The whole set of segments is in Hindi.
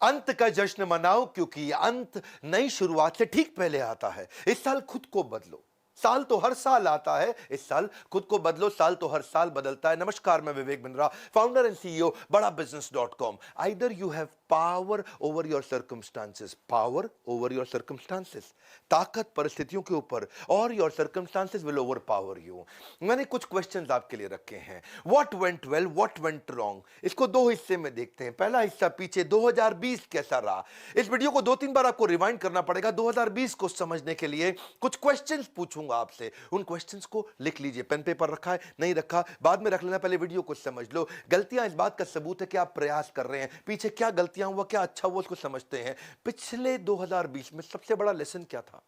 अंत का जश्न मनाओ क्योंकि अंत नई शुरुआत से ठीक पहले आता है। इस साल खुद को बदलो। साल तो हर साल आता है, इस साल खुद को बदलो। साल तो हर साल बदलता है। नमस्कार, मैं Vivek Bindra, founder and CEO Bada business. Either you have power over your circumstances, power over your circumstances, ताकत परिस्थितियों के ऊपर, और your circumstances will overpower you. मैंने कुछ क्वेश्चंस आपके लिए रखे हैं। What went well, what went wrong, इसको दो हिस्से में देखते हैं। पहला हिस्सा पीछे 2020 कैसा रहा। इस वीडियो को 2-3 बार आपको रिवाइंड करना पड़ेगा 2020 को समझने के लिए। कुछ क्वेश्चंस पूछूंगा आपसे, उन क्वेश्चंस को लिख लीजिए। पेन पेपर रखा है, नहीं रखा बाद में रख लेना, पहले वीडियो को समझ लो। गलतियां इस बात का सबूत है कि आप प्रयास कर रहे हैं। पीछे क्या गलतियां हुआ, क्या अच्छा हुआ, उसको समझते हैं। पिछले 2020 में सबसे बड़ा लेसन क्या था,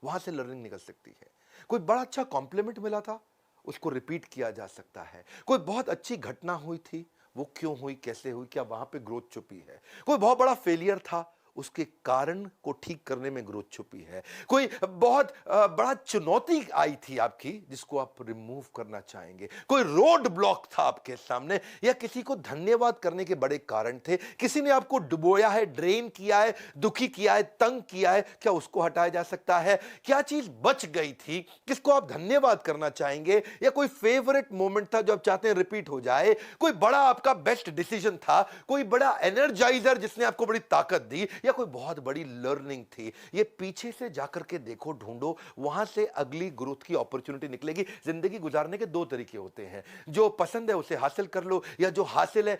वहां से लर्निंग निकल सकती है। कोई बड़ा अच्छा कॉम्प्लीमेंट मिला था, उसको रिपीट किया जा सकता है। कोई बहुत अच्छी घटना हुई थी, वो क्यों हुई, कैसे हुई, क्या वहां पे ग्रोथ छुपी है। कोई बहुत बड़ा फेलियर था, उसके कारण को ठीक करने में ग्रोथ छुपी है। कोई बहुत बड़ा चुनौती आई थी आपकी, जिसको आप रिमूव करना चाहेंगे। कोई रोड ब्लॉक था आपके सामने, या किसी को धन्यवाद करने के बड़े कारण थे। किसी ने आपको डुबोया है, ड्रेन किया है, दुखी किया है, तंग किया है, क्या उसको हटाया जा सकता है। क्या चीज बच गई थी, किसको आप धन्यवाद करना चाहेंगे। या कोई फेवरेट मोमेंट था जो आप चाहते हैं रिपीट हो जाए। कोई बड़ा आपका बेस्ट डिसीजन था, कोई बड़ा एनर्जाइजर जिसने आपको बड़ी ताकत दी, या कोई बहुत बड़ी लर्निंग थी। ये पीछे से जाकर के देखो, ढूंढो, वहां से अगली ग्रोथ की अपॉर्चुनिटी निकलेगी। जिंदगी गुजारने के दो तरीके होते हैं, जो पसंद है उसे हासिल कर लो, या जो हासिल है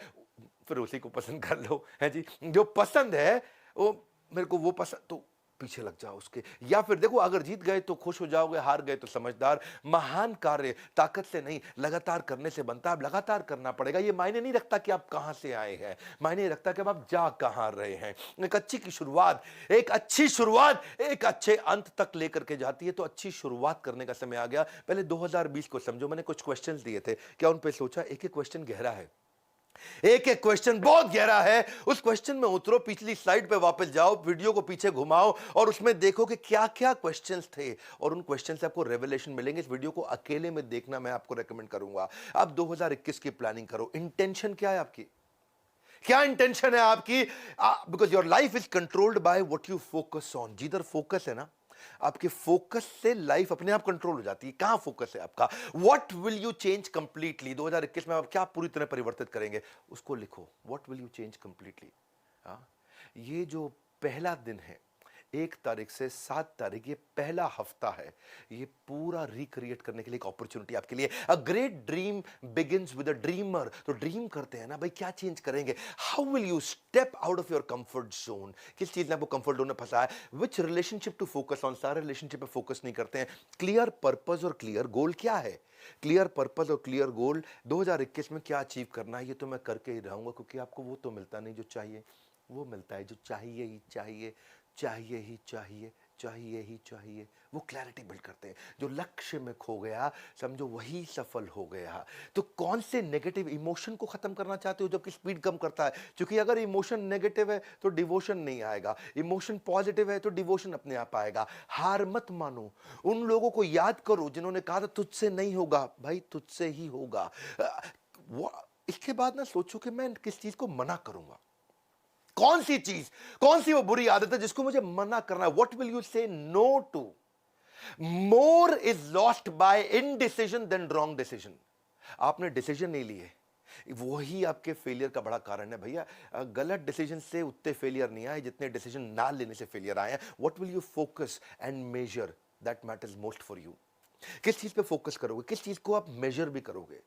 फिर उसी को पसंद कर लो, है जी। जो पसंद है वो, मेरे को वो पसंद, तो पीछे लग जाओ उसके। या फिर देखो, अगर जीत गए तो खुश हो जाओगे, हार गए तो समझदार। महान कार्य ताकत से नहीं, लगातार करने से बनता है। अब लगातार करना पड़ेगा। ये मायने नहीं रखता कि आप कहां से आए हैं, मायने रखता कि आप जा कहां रहे हैं। एक अच्छी की शुरुआत, एक अच्छी शुरुआत एक अच्छे अंत तक लेकर के जाती है। तो अच्छी शुरुआत करने का समय आ गया। पहले 2020 को समझो। मैंने कुछ क्वेश्चंस दिए थे, क्या उन पे सोचा। एक एक क्वेश्चन गहरा है, एक एक क्वेश्चन बहुत गहरा है। उस क्वेश्चन में उतरो, पिछली स्लाइड पे वापस जाओ, वीडियो को पीछे घुमाओ, और उसमें देखो कि क्या क्या क्वेश्चंस थे, और उन क्वेश्चन से आपको रेवलेशन मिलेंगे। इस वीडियो को अकेले में देखना मैं आपको रेकमेंड करूंगा। अब 2021 की प्लानिंग करो। इंटेंशन क्या है आपकी, क्या इंटेंशन है आपकी। Because your life is controlled by what you focus on. जिधर फोकस है ना, आपके फोकस से लाइफ अपने आप कंट्रोल हो जाती है। कहां फोकस है आपका, what will you change completely. 2021 में आप क्या पूरी तरह परिवर्तित करेंगे, उसको लिखो। What will you change completely. ये जो पहला दिन है, 1 तारीख से 7 तारीख, ये पहला हफ्ता है। ये पूरा रिक्रिएट करने के लिए एक अपॉर्चुनिटी आपके लिए। A great dream begins with a dreamer. तो ड्रीम करते हैं ना भाई, क्या चेंज करेंगे। How will you step out of your comfort zone. किस चीज ने आपको कंफर्ट जोन में फंसा है। विच रिलेशनशिप टू फोकस ऑन। सारे रिलेशनशिप पे फोकस नहीं करते हैं। क्लियर पर्पस और क्लियर गोल क्या है। क्लियर पर्पस और क्लियर गोल, 2021 में क्या अचीव करना है, ये तो मैं करके ही रहूंगा। क्योंकि आपको वो तो मिलता नहीं जो चाहिए, वो मिलता है जो चाहिए ही चाहिए, चाहिए ही चाहिए, चाहिए ही चाहिए। वो क्लैरिटी बिल्ड करते हैं। जो लक्ष्य में खो गया, समझो वही सफल हो गया। तो कौन से नेगेटिव इमोशन को खत्म करना चाहते हो जो कि स्पीड कम करता है। क्योंकि अगर इमोशन नेगेटिव है तो डिवोशन नहीं आएगा, इमोशन पॉजिटिव है तो डिवोशन अपने आप आएगा। हार मत मानो। उन लोगों को याद करो जिन्होंने कहा था तुझसे नहीं होगा, भाई तुझसे ही होगा। इसके बाद ना सोचो कि मैं किस चीज को मना करूंगा। कौन सी चीज, कौन सी वो बुरी आदत है जिसको मुझे मना करना है। What will you say no to. More is lost by indecision than wrong decision. आपने डिसीजन नहीं लिए, वही आपके फेलियर का बड़ा कारण है भैया। गलत डिसीजन से उतने फेलियर नहीं आए जितने डिसीजन ना लेने से फेलियर आए हैं। What will you focus and measure, that matters most for you. किस चीज पे फोकस करोगे, किस चीज को आप मेजर भी करोगे।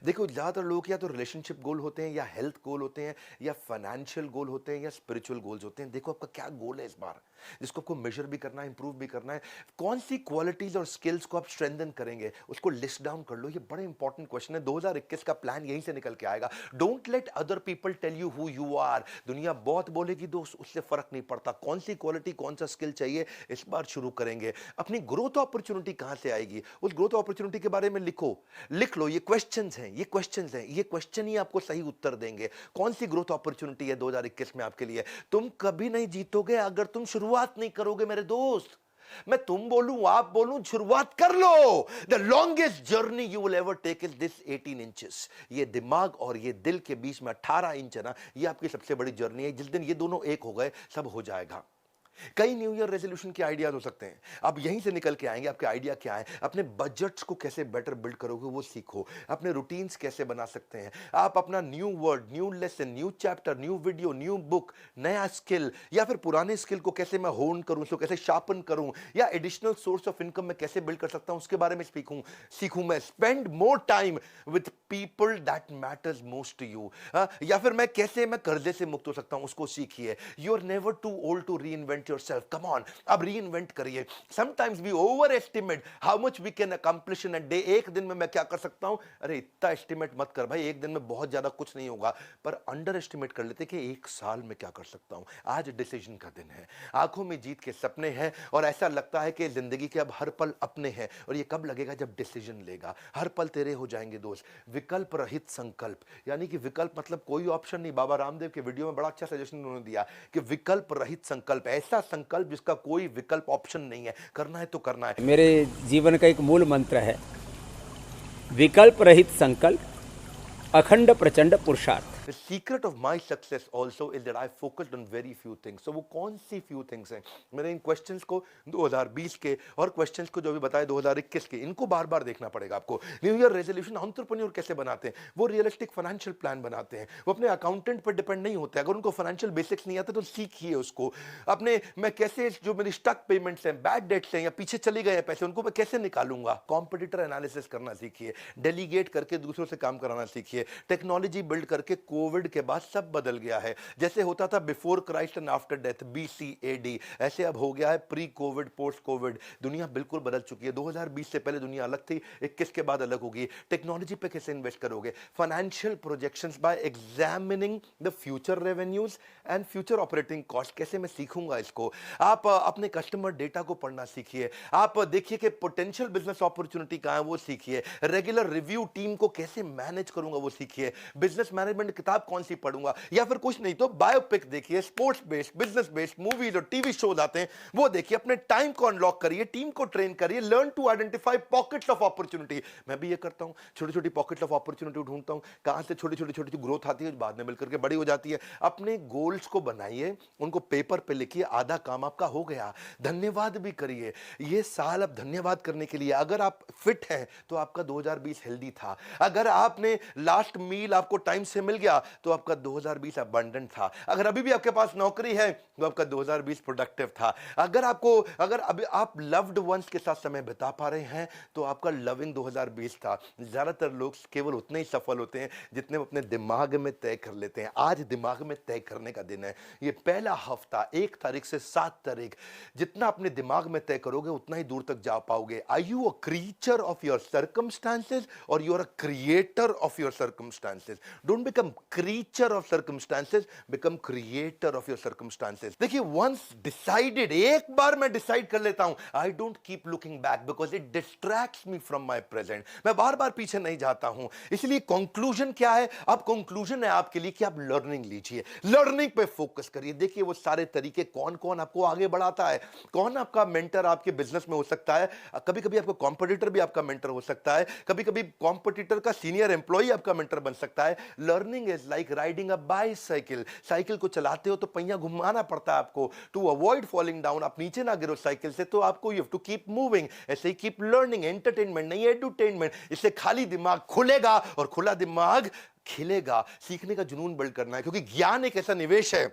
देखो, ज्यादातर लोग या तो रिलेशनशिप गोल होते हैं, या हेल्थ गोल होते हैं, या फाइनेंशियल गोल होते हैं, या स्पिरिचुअल गोल्स होते हैं। देखो आपका क्या गोल है इस बार, जिसको आपको मेजर भी करना है, इंप्रूव भी करना है। कौन सी क्वालिटीज और स्किल्स को आप स्ट्रेंथन करेंगे, उसको लिस्ट डाउन कर लो। ये बड़े इंपॉर्टेंट क्वेश्चन है। 2021 का प्लान यहीं से निकल के आएगा। Don't let other people tell you who you are. दुनिया बहुत बोलेगी दोस्त, उससे फर्क नहीं पड़ता। कौन सी क्वालिटी, कौन सा स्किल चाहिए, इस बार शुरू करेंगे। अपनी ग्रोथ अपॉर्चुनिटी कहां से आएगी, उस ग्रोथ अपॉर्चुनिटी के बारे में लिखो, लिख लो। ये क्वेश्चंस हैं, ये क्वेश्चंस हैं, ये क्वेश्चन ही आपको सही उत्तर देंगे। कौन सी ग्रोथ अपॉर्चुनिटी है 2021 में आपके लिए। तुम कभी नहीं जीतोगे अगर तुम शुरुआत नहीं करोगे मेरे दोस्त। मैं तुम बोलूं आप बोलूं, शुरुआत कर लो। The longest journey you will ever take is this 18 inches. ये दिमाग और ये दिल के बीच में 18 इंच है ना, ये आपकी सबसे बड़ी जर्नी है। जिस दिन ये दोनों एक हो गए, सब हो जाएगा। कई न्यू ईयर रेजोल्यूशन के आइडियाज हो सकते हैं, आप यहीं से निकल के आएंगे। आपके आइडिया क्या है? अपने बजट्स को कैसे बेटर बिल्ड करोगे वो सीखो। अपने रूटीन्स कैसे बना सकते हैं आप? अपना new word, new lesson, new chapter, new video, new book, नया स्किल, या फिर पुराने स्किल को कैसे मैं होन करूं, उसको कैसे शार्पन करूं, या एडिशनल सोर्स ऑफ इनकम में कैसे बिल्ड कर सकता हूं, उसके बारे में सीखूं मैं। Spend more time with people that matters most to you. या फिर मैं कैसे मैं कर्जे से मुक्त हो सकता हूं, उसको सीखिए। You are never too old to reinvent yourself. Come on, अब रीइन्वेंट करिए। Sometimes we overestimate how much we can accomplish in a day. एक दिन में मैं क्या कर सकता हूं? अरे इतना एस्टिमेट मत कर भाई, एक दिन में बहुत ज्यादा कुछ नहीं होगा। पर अंडर एस्टिमेट कर लेते कि एक साल में क्या कर सकता हूं। आज डिसीजन का दिन है, आंखों में जीत के सपने हैं, और ऐसा लगता है कि जिंदगी के अब हर पल अपने हैं। और ये कब लगेगा? जब डिसीजन लेगा। हर पल तेरे हो जाएंगे दोस्त। विकल्प रहित संकल्प, यानी कि विकल्प मतलब कोई ऑप्शन नहीं। बाबा रामदेव के वीडियो में बड़ा अच्छा सजेशन उन्होंने दिया कि विकल्प रहित संकल्प, ऐसा संकल्प जिसका कोई विकल्प ऑप्शन नहीं है। करना है तो करना है। मेरे जीवन का एक मूल मंत्र है, विकल्प रहित संकल्प, अखंड प्रचंड पुरुषार्थ। The secret of my success also is that I focused on very few things. So वो कौन सी few things हैं? मैंने इन क्वेश्चंस को 2020 के और क्वेश्चंस को जो भी बताए 2021 के, इनको बार बार देखना पड़ेगा आपको। न्यू ईयर रेजोल्यूशन एंटरप्रेन्योर कैसे बनाते हैं? वो रियलिस्टिक फाइनेंशियल प्लान बनाते हैं। वो अपने अकाउंटेंट पर डिपेंड नहीं होते। अगर उनको फाइनेंशियल बेसिक्स नहीं आते तो सीखिए उसको। अपने मैं कैसे, जो मेरी स्टक पेमेंट्स हैं, बैड डेट्स हैं, या पीछे चले गए पैसे, उनको मैं कैसे निकालूंगा। कॉम्पिटिटर एनालिसिस करना सीखिए। डेलीगेट करके दूसरों से काम कराना सीखिए। टेक्नोलॉजी बिल्ड करके। कोविड के बाद सब बदल गया है। जैसे होता था before Christ and after death, BC-AD, ऐसे अब हो गया है प्री कोविड, पोस्ट कोविड। दुनिया बिल्कुल बदल चुकी है। 2020 से पहले दुनिया अलग थी, 21 के बाद अलग होगी। टेक्नोलॉजी पे कैसे इन्वेस्ट करोगे? Financial projections bye examining the future revenues and future operating cost. कैसे मैं सीखूंगा इसको? आप अपने कस्टमर डेटा को पढ़ना सीखिए। आप देखिए कि पोटेंशियल बिजनेस अपॉर्चुनिटी कहां है, वो सीखिए। रेगुलर रिव्यू टीम को कैसे मैनेज करूंगा, वो सीखिए। बिजनेस मैनेजमेंट किताब कौन सी पढ़ूंगा, या फिर कुछ नहीं तो बायोपिक देखिए। Sports based, business based movies और टीवी शोज आते हैं, वो देखिए। अपने टाइम को अनलॉक करिए, टीम को ट्रेन करिए। Learn to identify pockets of opportunity. मैं भी ये करता हूं, छोटी छोटी पॉकेट्स ऑफ अपॉर्चुनिटी ढूंढता हूं, कहां से छोटी छोटी छोटी ग्रोथ आती है, बाद में मिलकर के बड़ी हो जाती है। अपने गोल्स को बनाइए, उनको पेपर पे लिखिए। आधा काम आपका हो गया। धन्यवाद भी करिए। ये साल अब धन्यवाद करने के लिए। अगर आप फिट हैं तो आपका 2020 हेल्दी था। अगर आपने लास्ट मील आपको टाइम से मिल गया तो आपका 2020 अबंडेंट था। अगर अभी भी आपके पास नौकरी है तो आपका 2020 प्रोडक्टिव था। अगर अभी आप लव्ड वंस के साथ समय बिता पा रहे हैं तो आपका लविंग 2020 था। ज्यादातर लोग केवल उतने ही सफल होते हैं जितने वो अपने दिमाग में तय कर लेते हैं। आज दिमाग में तय करने का दिन है। ये पहला हफ्ता 1 तारीख से 7 तारीख, जितना अपने दिमाग में तय करोगे उतना ही दूर तक जा पाओगे। Are you a creature of your circumstances और you are a creator of your circumstances? Don't become creature of circumstances, become creator of your circumstances. देखिए, once decided, एक बार मैं डिसाइड कर लेता हूं, I don't keep looking back because it distracts me from my present. मैं बार बार पीछे नहीं जाता हूं। इसलिए कंक्लूजन क्या है? अब कंक्लूजन है आपके लिए कि आप लर्निंग लीजिए, लर्निंग पे फोकस करिए। देखिए वो सारे तरीके, कौन कौन आपको आगे बढ़ाता है, कौन आपका मेंटर आपके बिजनेस में हो सकता है। कभी कभी आपका कॉम्पिटिटर भी आपका मेंटर हो सकता है, कभी कभी कॉम्पिटिटर का सीनियर एम्प्लॉय आपका मेंटर बन सकता है। Learning is like riding a bicycle. Cycle को चलाते हो तो पहिया घुमाना पड़ता है आपको, टू अवॉइड फॉलिंग डाउन। आप नीचे ना गिरो साइकिल से, तो आपको you have to keep moving. ऐसे ही कीप लर्निंग। एंटरटेनमेंट नहीं, एडुटेनमेंट। इससे खाली दिमाग खुलेगा और खुला दिमाग खिलेगा। सीखने का जुनून बिल्ड करना है, क्योंकि ज्ञान एक ऐसा निवेश है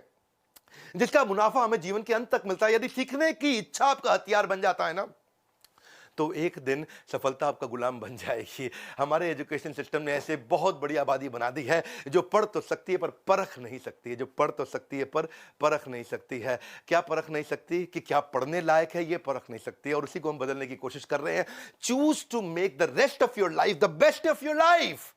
जिसका मुनाफा हमें जीवन के अंत तक मिलता है। यदि सीखने की इच्छा आपका हथियार बन जाता है ना, तो एक दिन सफलता आपका गुलाम बन जाएगी। हमारे एजुकेशन सिस्टम ने ऐसे बहुत बड़ी आबादी बना दी है जो पढ़ तो सकती है पर परख नहीं सकती है, जो पढ़ तो सकती है पर परख नहीं सकती है। क्या परख नहीं सकती? कि क्या पढ़ने लायक है, ये परख नहीं सकती है। और उसी को हम बदलने की कोशिश कर रहे हैं। Choose to make the rest of your life the best of your life.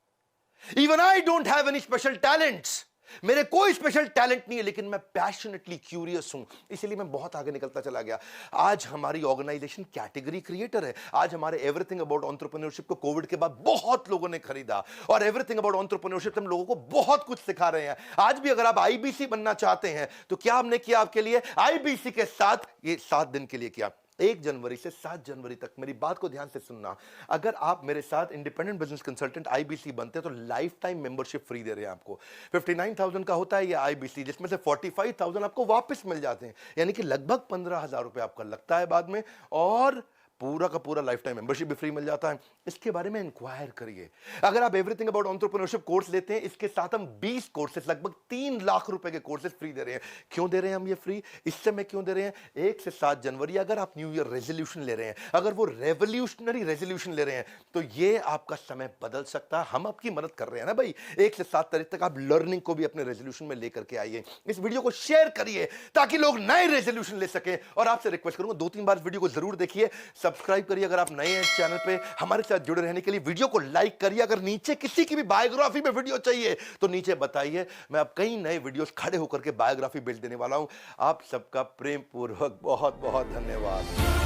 Even I don't have any special talents. मेरे कोई स्पेशल टैलेंट नहीं है, लेकिन मैं पैशनेटली क्यूरियस हूं, इसलिए मैं बहुत आगे निकलता चला गया। आज हमारी ऑर्गेनाइजेशन कैटेगरी क्रिएटर है। आज हमारे एवरीथिंग अबाउट एंटरप्रेन्योरशिप को कोविड के बाद बहुत लोगों ने खरीदा, और एवरीथिंग अबाउट एंटरप्रेन्योरशिप हम लोगों को बहुत कुछ सिखा रहे हैं। आज भी अगर आप आईबीसी बनना चाहते हैं तो क्या हमने किया आपके लिए? आईबीसी के साथ ये 7 दिन के लिए किया। 1 जनवरी से 7 जनवरी तक मेरी बात को ध्यान से सुनना। अगर आप मेरे साथ इंडिपेंडेंट बिजनेस कंसल्टेंट आईबीसी बनते हैं तो लाइफ टाइम मेंबरशिप फ्री दे रहे हैं आपको। 59,000 का होता है ये आईबीसी, जिसमें से 45,000 आपको वापस मिल जाते हैं, यानी कि लगभग 15,000 रुपए आपका लगता है बाद में, और पूरा का पूरा लाइफ टाइम मेंबरशिप भी फ्री मिल जाता है। इसके बारे में इंक्वायर करिए। अगर आप एवरीथिंग अबाउट एंटरप्रेन्योरशिप कोर्स लेते हैं, इसके साथ हम 20 कोर्सेज, लगभग 3 लाख रुपए के कोर्सेज फ्री दे रहे हैं। क्यों दे रहे हैं हम ये फ्री? इस समय क्यों दे रहे हैं? 1 से 7 जनवरी अगर आप न्यू ईयर रेजोल्यूशन ले रहे हैं, अगर वो रेवोल्यूशनरी रेजोल्यूशन ले रहे हैं, तो ये आपका समय बदल सकता है। हम आपकी मदद कर रहे हैं ना भाई। 1 से 7 तारीख तक आप लर्निंग को भी अपने रेजोल्यूशन में लेकर के आइए। इस वीडियो को शेयर करिए ताकि लोग नए रेजोल्यूशन ले सकें। और आपसे रिक्वेस्ट करूंगा 2-3 बार वीडियो को जरूर देखिए, सब्सक्राइब करिए अगर आप नए हैं चैनल पे, हमारे साथ जुड़े रहने के लिए वीडियो को लाइक करिए। अगर नीचे किसी की भी बायोग्राफी में वीडियो चाहिए तो नीचे बताइए, मैं अब कई नए वीडियोस खड़े होकर के बायोग्राफी बिल्ड देने वाला हूं। आप सबका प्रेम पूर्वक बहुत बहुत धन्यवाद।